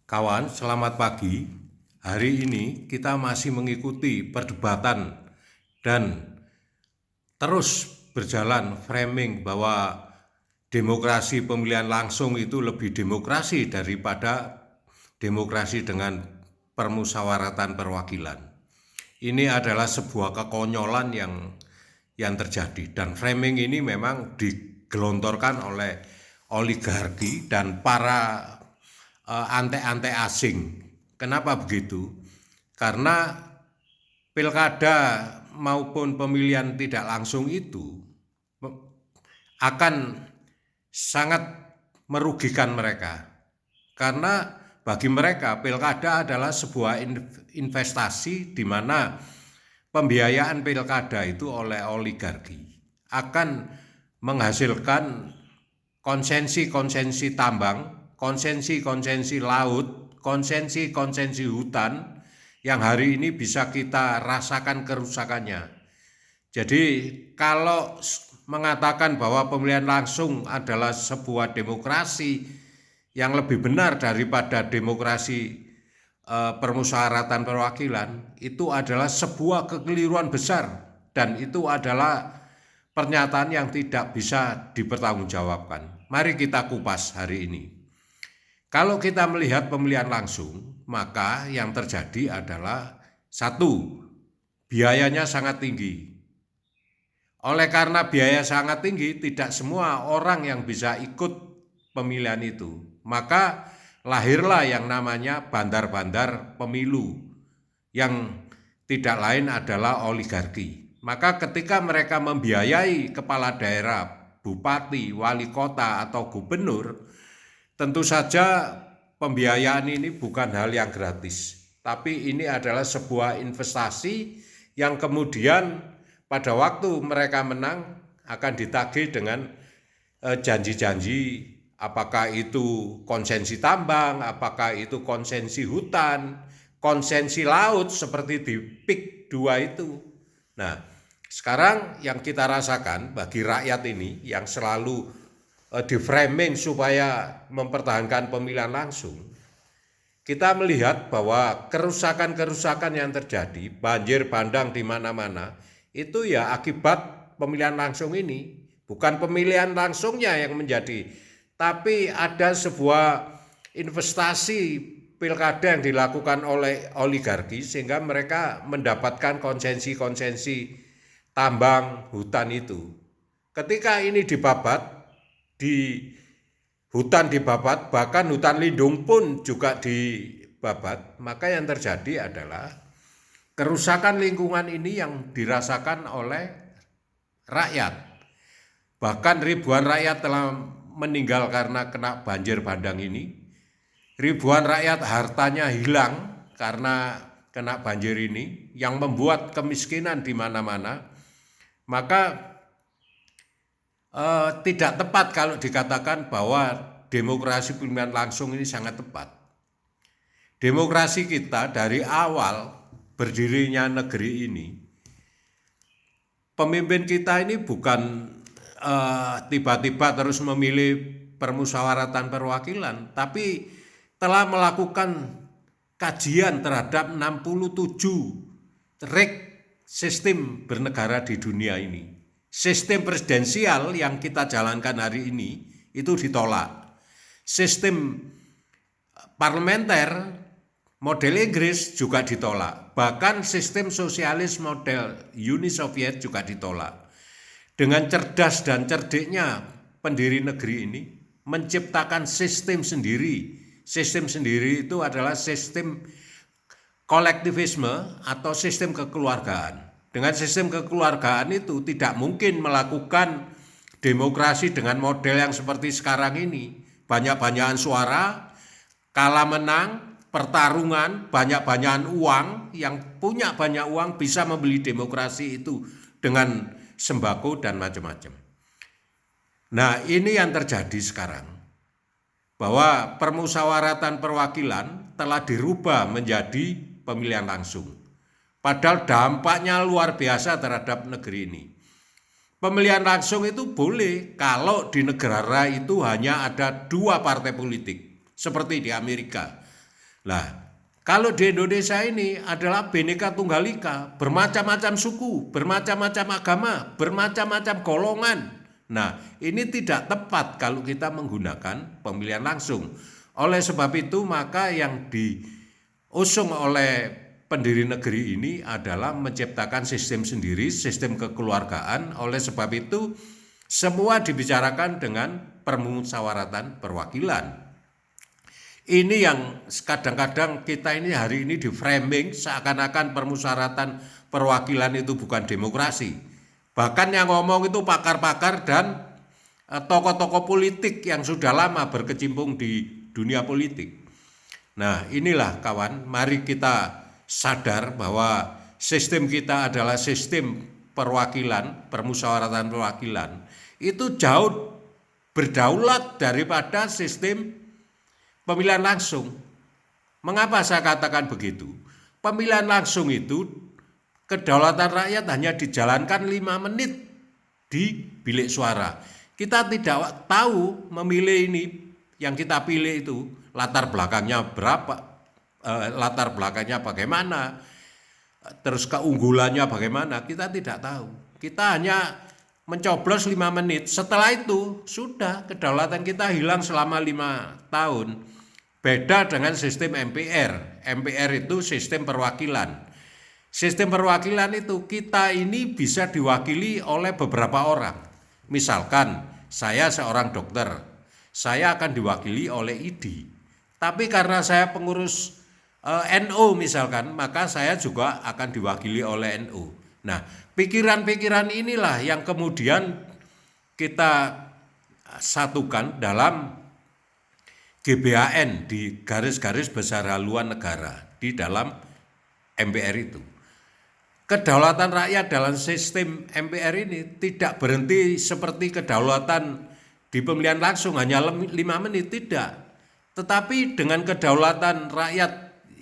Kawan, selamat pagi. Hari ini kita masih mengikuti perdebatan dan terus berjalan framing bahwa demokrasi pemilihan langsung itu lebih demokrasi daripada demokrasi dengan permusyawaratan perwakilan. Ini adalah sebuah kekonyolan yang terjadi dan framing ini memang digelontorkan oleh oligarki dan para ante-ante asing. Kenapa begitu? Karena pilkada maupun pemilihan tidak langsung itu akan sangat merugikan mereka. Karena bagi mereka pilkada adalah sebuah investasi di mana pembiayaan pilkada itu oleh oligarki akan menghasilkan konsensi-konsensi tambang, konsensi-konsensi laut, konsensi-konsensi hutan yang hari ini bisa kita rasakan kerusakannya. Jadi kalau mengatakan bahwa pemilihan langsung adalah sebuah demokrasi yang lebih benar daripada demokrasi permusyawaratan perwakilan, itu adalah sebuah kekeliruan besar dan itu adalah pernyataan yang tidak bisa dipertanggungjawabkan. Mari kita kupas hari ini. Kalau kita melihat pemilihan langsung, maka yang terjadi adalah satu, biayanya sangat tinggi. Oleh karena biaya sangat tinggi, tidak semua orang yang bisa ikut pemilihan itu. Maka lahirlah yang namanya bandar-bandar pemilu yang tidak lain adalah oligarki. Maka ketika mereka membiayai kepala daerah, bupati, wali kota, atau gubernur, tentu saja pembiayaan ini bukan hal yang gratis. Tapi ini adalah sebuah investasi yang kemudian pada waktu mereka menang akan ditagih dengan janji-janji, apakah itu konsensi tambang, apakah itu konsensi hutan, konsensi laut seperti di PIK 2 itu. Nah, sekarang yang kita rasakan bagi rakyat ini yang selalu di framing supaya mempertahankan pemilihan langsung, kita melihat bahwa kerusakan-kerusakan yang terjadi, banjir bandang di mana-mana, itu ya akibat pemilihan langsung ini. Bukan pemilihan langsungnya yang menjadi, tapi ada sebuah investasi pilkada yang dilakukan oleh oligarki sehingga mereka mendapatkan konsensi-konsensi tambang hutan itu. Ketika ini dibabat, di hutan dibabat, bahkan hutan lindung pun juga dibabat, maka yang terjadi adalah kerusakan lingkungan ini yang dirasakan oleh rakyat. Bahkan ribuan rakyat telah meninggal karena kena banjir bandang ini. Ribuan rakyat hartanya hilang karena kena banjir ini, yang membuat kemiskinan di mana-mana. Maka tidak tepat kalau dikatakan bahwa demokrasi pemilihan langsung ini sangat tepat. Demokrasi kita dari awal berdirinya negeri ini, pemimpin kita ini bukan tiba-tiba terus memilih permusyawaratan perwakilan, tapi telah melakukan kajian terhadap 67 reg sistem bernegara di dunia ini. Sistem presidensial yang kita jalankan hari ini itu ditolak. Sistem parlementer model Inggris juga ditolak. Bahkan sistem sosialis model Uni Soviet juga ditolak. Dengan cerdas dan cerdiknya pendiri negeri ini menciptakan sistem sendiri. Sistem sendiri itu adalah sistem kolektivisme atau sistem kekeluargaan. Dengan sistem kekeluargaan itu tidak mungkin melakukan demokrasi dengan model yang seperti sekarang ini. Banyak-banyakan suara, kalah menang, pertarungan, banyak-banyakan uang, yang punya banyak uang bisa membeli demokrasi itu dengan sembako dan macam-macam. Nah, ini yang terjadi sekarang. Bahwa permusyawaratan perwakilan telah dirubah menjadi pemilihan langsung. Padahal dampaknya luar biasa terhadap negeri ini. Pemilihan langsung itu boleh kalau di negara itu hanya ada 2 partai politik, seperti di Amerika. Lah, kalau di Indonesia ini adalah Bhinneka Tunggal Ika, bermacam-macam suku, bermacam-macam agama, bermacam-macam golongan. Nah, ini tidak tepat kalau kita menggunakan pemilihan langsung. Oleh sebab itu, maka yang diusung oleh pendiri negeri ini adalah menciptakan sistem sendiri, sistem kekeluargaan. Oleh sebab itu, semua dibicarakan dengan permusyawaratan perwakilan. Ini yang kadang-kadang kita ini hari ini di framing seakan-akan permusyawaratan perwakilan itu bukan demokrasi. Bahkan yang ngomong itu pakar-pakar dan tokoh-tokoh politik yang sudah lama berkecimpung di dunia politik. Nah, inilah kawan, mari kita sadar bahwa sistem kita adalah sistem perwakilan, permusyawaratan perwakilan. Itu jauh berdaulat daripada sistem pemilihan langsung. Mengapa saya katakan begitu? Pemilihan langsung itu kedaulatan rakyat hanya dijalankan 5 menit di bilik suara. Kita tidak tahu memilih ini yang kita pilih itu latar belakangnya berapa, latar belakangnya bagaimana, terus keunggulannya bagaimana, kita tidak tahu. Kita hanya mencoblos 5 menit, setelah itu sudah kedaulatan kita hilang selama 5 tahun. Beda dengan sistem MPR. MPR itu sistem perwakilan. Sistem perwakilan itu kita ini bisa diwakili oleh beberapa orang. Misalkan saya seorang dokter, saya akan diwakili oleh ID. Tapi karena saya pengurus NU misalkan, maka saya juga akan diwakili oleh NU. Nah, pikiran-pikiran inilah yang kemudian kita satukan dalam GBHN di garis-garis besar haluan negara di dalam MPR itu. Kedaulatan rakyat dalam sistem MPR ini tidak berhenti seperti kedaulatan di pemilihan langsung hanya 5 menit, tidak. Tetapi dengan kedaulatan rakyat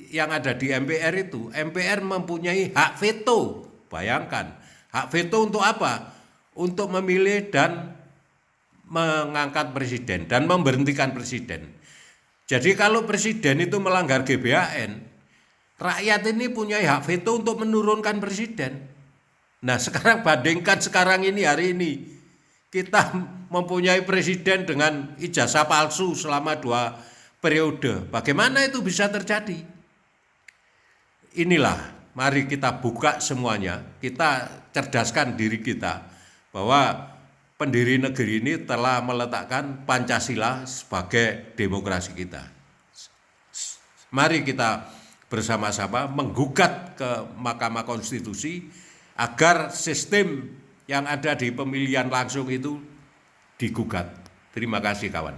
yang ada di MPR itu, MPR mempunyai hak veto. Bayangkan, hak veto untuk apa? Untuk memilih dan mengangkat presiden dan memberhentikan presiden. Jadi kalau presiden itu melanggar GBHN, rakyat ini punya hak veto untuk menurunkan presiden. Nah, sekarang bandingkan sekarang ini, hari ini kita mempunyai presiden dengan ijazah palsu selama 2 periode. Bagaimana itu bisa terjadi? Inilah, mari kita buka semuanya, kita cerdaskan diri kita bahwa pendiri negeri ini telah meletakkan Pancasila sebagai demokrasi kita. Mari kita bersama-sama menggugat ke Mahkamah Konstitusi agar sistem yang ada di pemilihan langsung itu digugat. Terima kasih kawan.